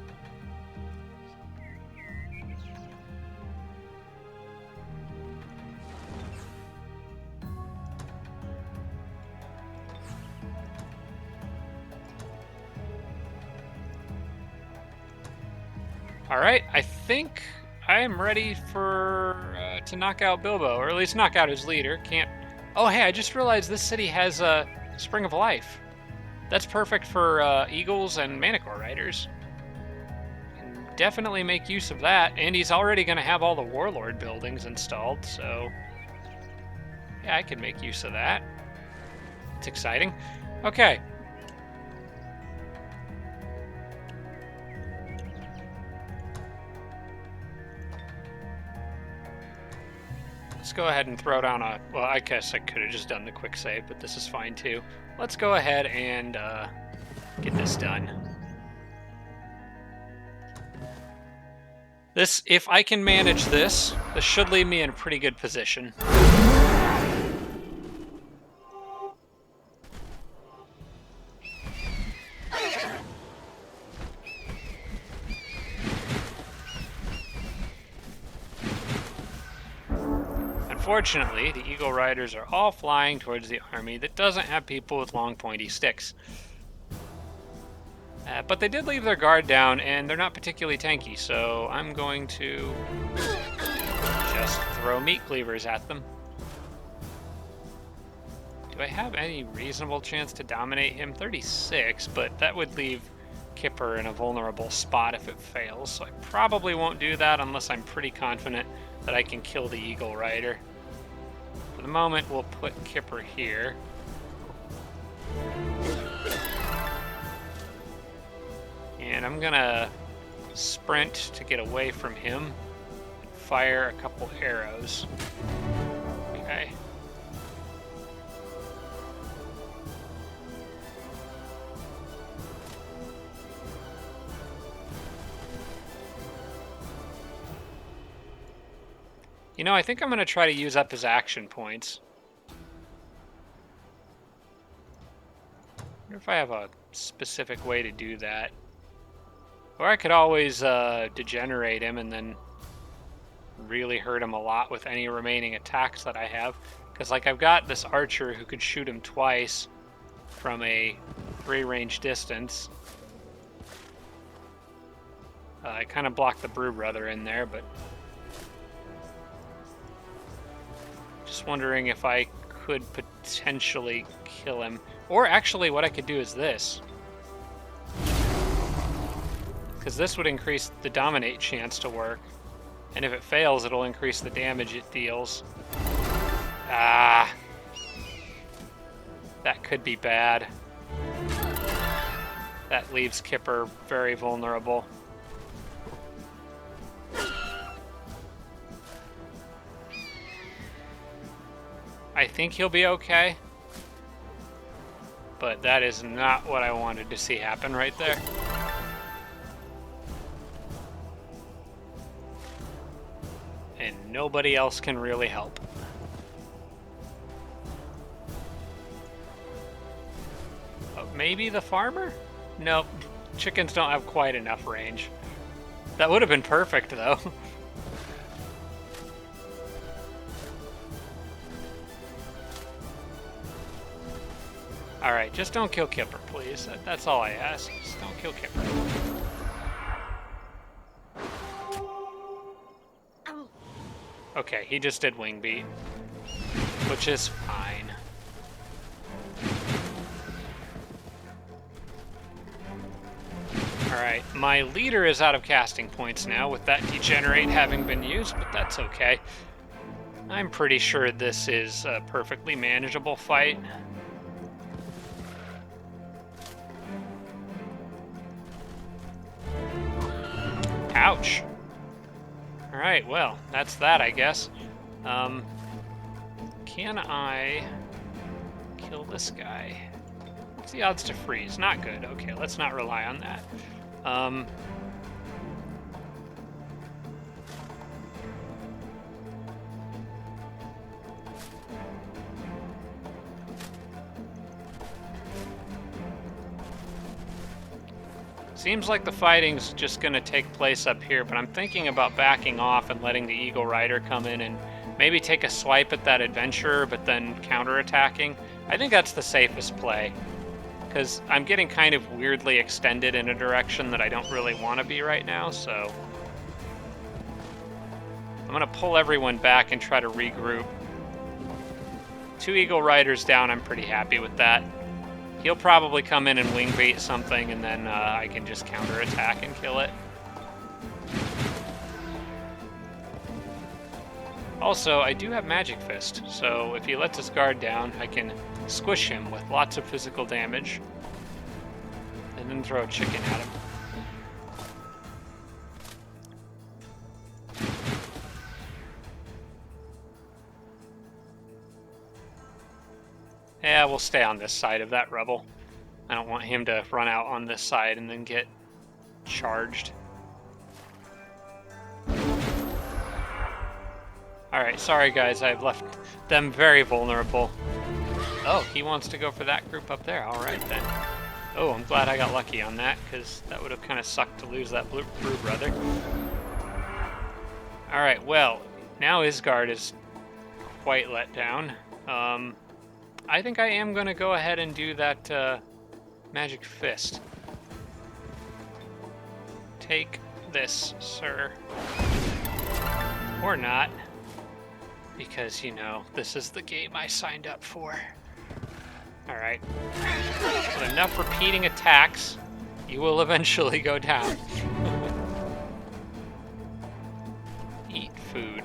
Alright, I think I am ready for to knock out Bilbo, or at least knock out his leader. Can't... Oh, hey, I just realized this city has a Spring of Life. That's perfect for eagles and Manticore riders. Can definitely make use of that, and he's already going to have all the Warlord buildings installed, so... Yeah, I can make use of that. It's exciting. Okay. Let's go ahead and throw down a... Well, I guess I could have just done the quick save, but this is fine too. Let's go ahead and get this done. This, if I can manage this, this should leave me in a pretty good position. Unfortunately, the Eagle Riders are all flying towards the army that doesn't have people with long pointy sticks. But they did leave their guard down, and they're not particularly tanky, so I'm going to just throw meat cleavers at them. Do I have any reasonable chance to dominate him? 36, but that would leave Kipper in a vulnerable spot if it fails, so I probably won't do that unless I'm pretty confident that I can kill the Eagle Rider. For the moment, we'll put Kipper here. And I'm gonna sprint to get away from him and fire a couple arrows. Okay. You know, I think I'm going to try to use up his action points. I wonder if I have a specific way to do that. Or I could always degenerate him and then really hurt him a lot with any remaining attacks that I have. Because, like, I've got this archer who could shoot him twice from a free-range distance. I kind of blocked the Brew Brother in there, but... just wondering if I could potentially kill him. Or actually, what I could do is this. Because this would increase the Dominate chance to work. And if it fails, it'll increase the damage it deals. Ah. That could be bad. That leaves Kipper very vulnerable. I think he'll be okay. But that is not what I wanted to see happen right there. And nobody else can really help. Oh, maybe the farmer? Nope. Chickens don't have quite enough range. That would have been perfect, though. Alright, just don't kill Kipper, please. That's all I ask. Just don't kill Kipper. Okay, he just did wing beat, which is fine. Alright, my leader is out of casting points now with that degenerate having been used, but that's okay. I'm pretty sure this is a perfectly manageable fight. Ouch. Alright, well, that's that, I guess. Can I kill this guy? What's the odds to freeze? Not good. Okay, let's not rely on that. Seems like the fighting's just going to take place up here, but I'm thinking about backing off and letting the Eagle Rider come in and maybe take a swipe at that adventurer, but then counterattacking. I think that's the safest play, because I'm getting kind of weirdly extended in a direction that I don't really want to be right now, so... I'm going to pull everyone back and try to regroup. 2 Eagle Riders down, I'm pretty happy with that. He'll probably come in and wing bait something, and then I can just counterattack and kill it. Also, I do have Magic Fist, so if he lets his guard down, I can squish him with lots of physical damage, and then throw a chicken at him. Yeah, we'll stay on this side of that rebel. I don't want him to run out on this side and then get charged. Alright, sorry guys, I've left them very vulnerable. Oh, he wants to go for that group up there. Alright then. Oh, I'm glad I got lucky on that, because that would have kind of sucked to lose that Brew Brother. Alright, well, now his guard is quite let down. I think I am going to go ahead and do that Magic Fist. Take this, sir. Or not. Because, you know, this is the game I signed up for. Alright. With enough repeating attacks, you will eventually go down. Eat food.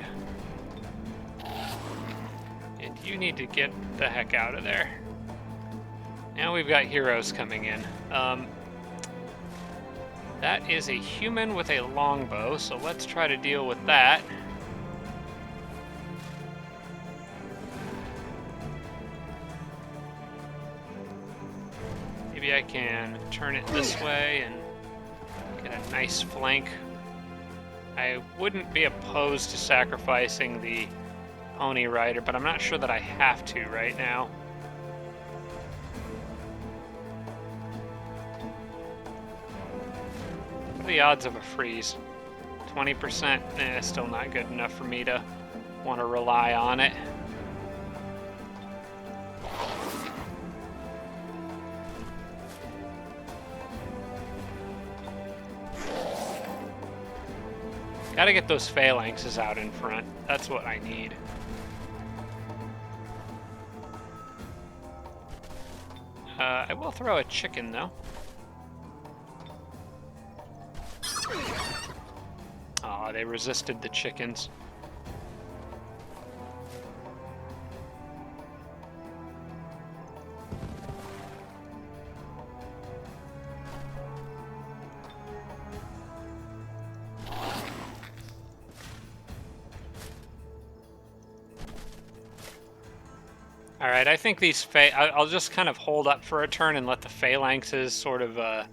And you need to get the heck out of there. Now we've got heroes coming in. That is a human with a longbow, so let's try to deal with that. Maybe I can turn it this way and get a nice flank I wouldn't be opposed to sacrificing the pony rider, but I'm not sure that I have to right now. What are the odds of a freeze? 20%? Still not good enough for me to want to rely on it. Gotta get those phalanxes out in front. That's what I need. I will throw a chicken, though. Aw, they resisted the chickens. Alright, I think these I'll just kind of hold up for a turn and let the phalanxes sort of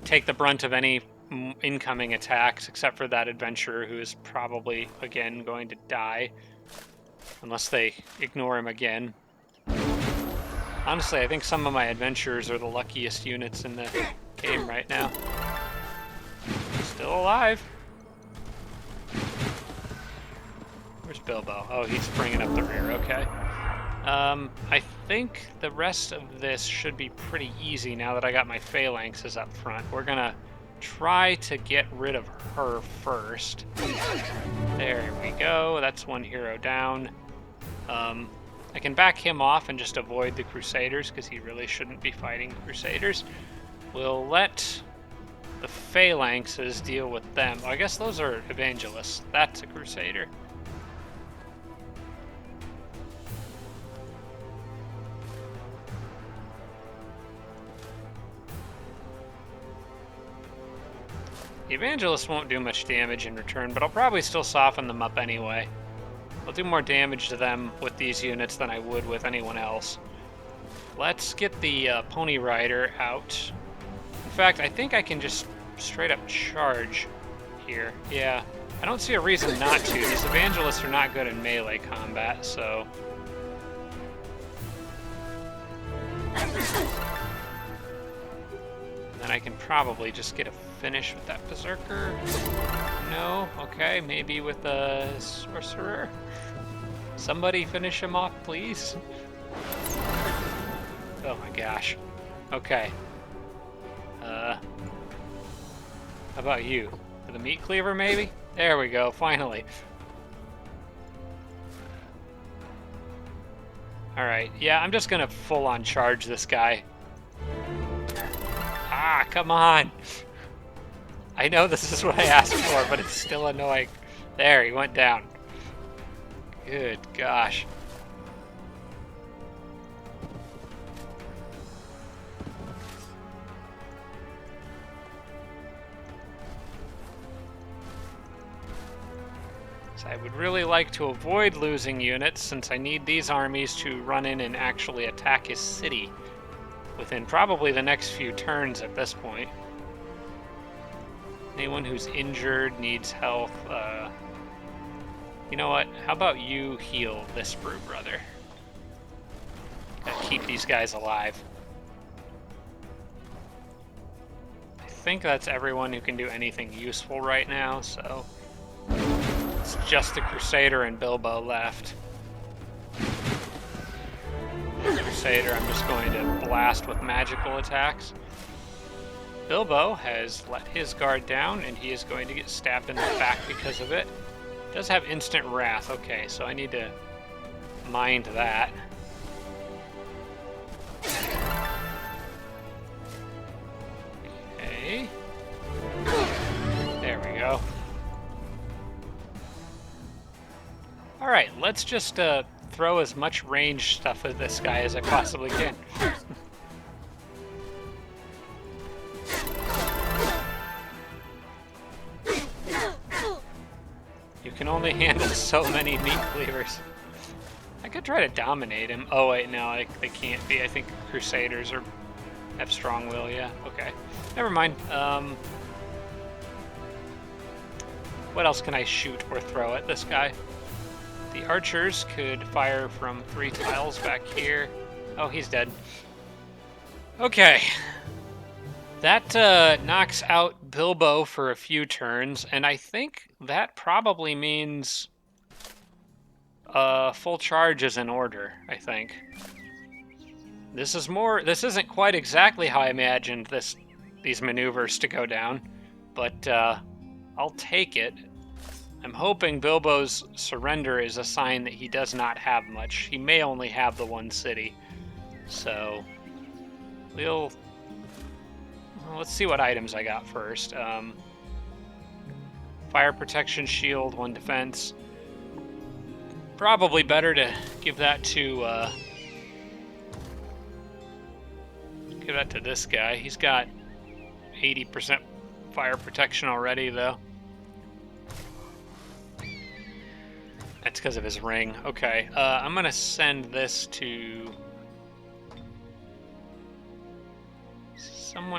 take the brunt of any incoming attacks, except for that adventurer who is probably, again, going to die. Unless they ignore him again. Honestly, I think some of my adventurers are the luckiest units in the game right now. Still alive. Where's Bilbo? Oh, he's bringing up the rear, okay. I think the rest of this should be pretty easy now that I got my phalanxes up front. We're gonna try to get rid of her first. There we go, that's one hero down. I can back him off and just avoid the Crusaders, because he really shouldn't be fighting Crusaders. We'll let the phalanxes deal with them. Oh, I guess those are Evangelists. That's a Crusader. The Evangelists won't do much damage in return, but I'll probably still soften them up anyway. I'll do more damage to them with these units than I would with anyone else. Let's get the Pony Rider out. In fact, I think I can just straight up charge here. Yeah, I don't see a reason not to. These Evangelists are not good in melee combat, so... Then I can probably just get a finish with that Berserker. No? Okay, maybe with a Sorcerer. Somebody finish him off, please. Oh my gosh. Okay. How about you? For the Meat Cleaver, maybe? There we go, finally. Alright, yeah, I'm just gonna full-on charge this guy. Ah, come on! I know this is what I asked for, but it's still annoying. There, he went down. Good gosh. So I would really like to avoid losing units, since I need these armies to run in and actually attack his city within probably the next few turns at this point. Anyone who's injured, needs health, you know what? How about you heal this brew brother? Gotta keep these guys alive. I think that's everyone who can do anything useful right now, so... It's just the Crusader and Bilbo left. Crusader, I'm just going to blast with magical attacks. Bilbo has let his guard down, and he is going to get stabbed in the back because of it. Does have instant wrath. Okay, so I need to mind that. Okay. There we go. Alright, let's just throw as much range stuff at this guy as I possibly can. You can only handle so many meat cleavers. I could try to dominate him. Oh wait, no, they can't be. I think Crusaders have strong will, yeah. Okay. Never mind. What else can I shoot or throw at this guy? The archers could fire from 3 tiles back here. Oh, he's dead. Okay. That knocks out Bilbo for a few turns, and I think that probably means full charge is in order, I think. This isn't quite exactly how I imagined these maneuvers to go down, but I'll take it. I'm hoping Bilbo's surrender is a sign that he does not have much. He may only have the 1 city. So, let's see what items I got first. Fire protection, shield, 1 defense. Probably better to give that to this guy. He's got 80% fire protection already, though. That's because of his ring. Okay, I'm gonna send this to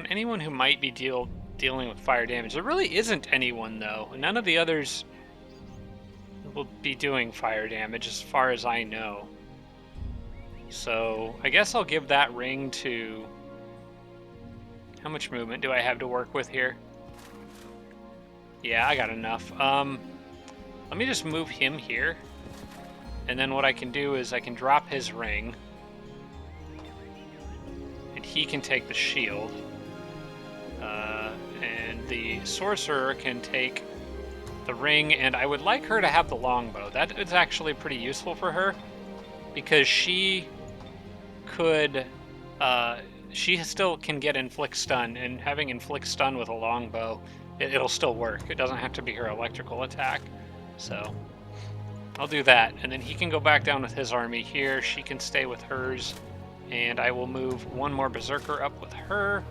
anyone who might be dealing with fire damage. There really isn't anyone, though. None of the others will be doing fire damage, as far as I know. So I guess I'll give that ring to... How much movement do I have to work with here? Yeah, I got enough. Let me just move him here. And then what I can do is I can drop his ring. And he can take the shield. And the sorcerer can take the ring, and I would like her to have the longbow. That is actually pretty useful for her, because she could... she still can get inflict stun, and having inflict stun with a longbow, it'll still work. It doesn't have to be her electrical attack. So I'll do that, and then he can go back down with his army here. She can stay with hers, and I will move 1 more berserker up with her,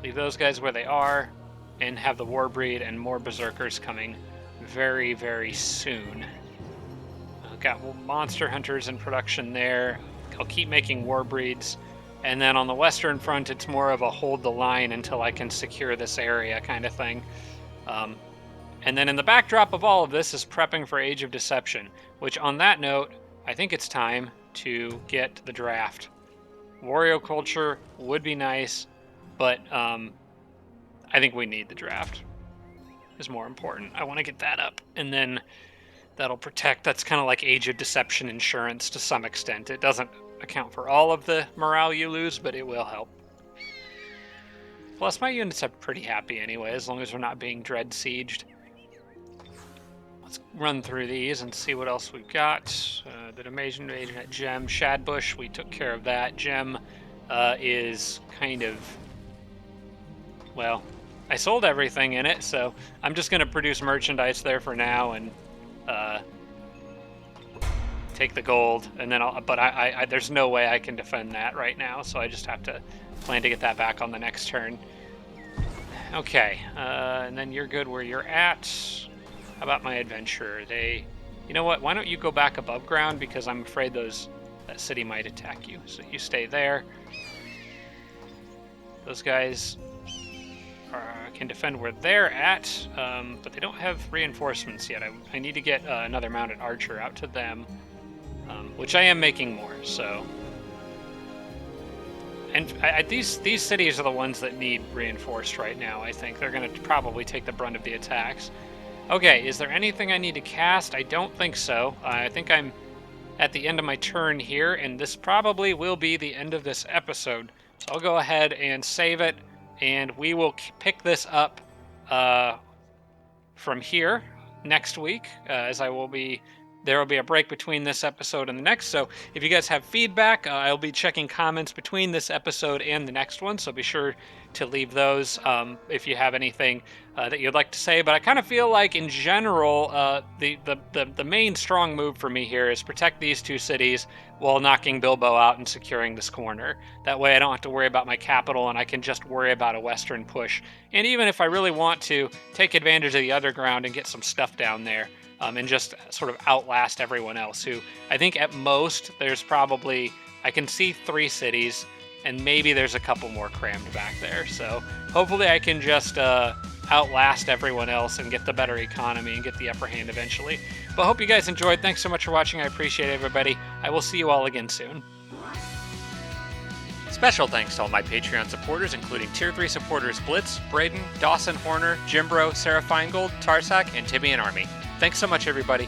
leave those guys where they are, and have the warbreed and more berserkers coming very, very soon. I've got monster hunters in production there. I'll keep making warbreeds. And then on the western front, it's more of a hold the line until I can secure this area kind of thing. And then in the backdrop of all of this is prepping for Age of Deception, which on that note, I think it's time to get the draft. Wario culture would be nice, but I think we need the draft. Is more important. I want to get that up, and then that'll protect. That's kind of like Age of Deception insurance to some extent. It doesn't account for all of the morale you lose, but it will help. Plus, my units are pretty happy anyway, as long as we're not being dread sieged. Let's run through these and see what else we've got. The invasion at Gem. Shadbush, we took care of that. Gem is kind of... Well, I sold everything in it, so I'm just going to produce merchandise there for now and take the gold. And then but there's no way I can defend that right now, so I just have to plan to get that back on the next turn. Okay, and then you're good where you're at. How about my adventurer? You know what? Why don't you go back above ground, because I'm afraid that city might attack you. So you stay there. Those guys can defend where they're at, but they don't have reinforcements yet. I need to get another mounted archer out to them, which I am making more. So, and these cities are the ones that need reinforced right now. I think they're going to probably take the brunt of the attacks. Okay, is there anything I need to cast? I don't think so. I think I'm at the end of my turn here, and this probably will be the end of this episode. So I'll go ahead and save it, and we will pick this up from here next week, as there will be a break between this episode and the next. So if you guys have feedback, I'll be checking comments between this episode and the next one, so be sure to leave those if you have anything that you'd like to say. But I kind of feel like, in general, the main strong move for me here is protect these 2 cities while knocking Bilbo out and securing this corner. That way I don't have to worry about my capital, and I can just worry about a western push. And even if I really want to take advantage of the other ground and get some stuff down there, and just sort of outlast everyone else, who I think at most there's probably, I can see 3 cities, and maybe there's a couple more crammed back there. So hopefully I can just outlast everyone else and get the better economy and get the upper hand eventually. But I hope you guys enjoyed. Thanks so much for watching. I appreciate everybody. I will see you all again soon. Special thanks to all my Patreon supporters, including Tier 3 supporters Blitz, Braden, Dawson Horner, Jimbro, Sarah Feingold, Tarsak, and Tibby and Army. Thanks so much, everybody.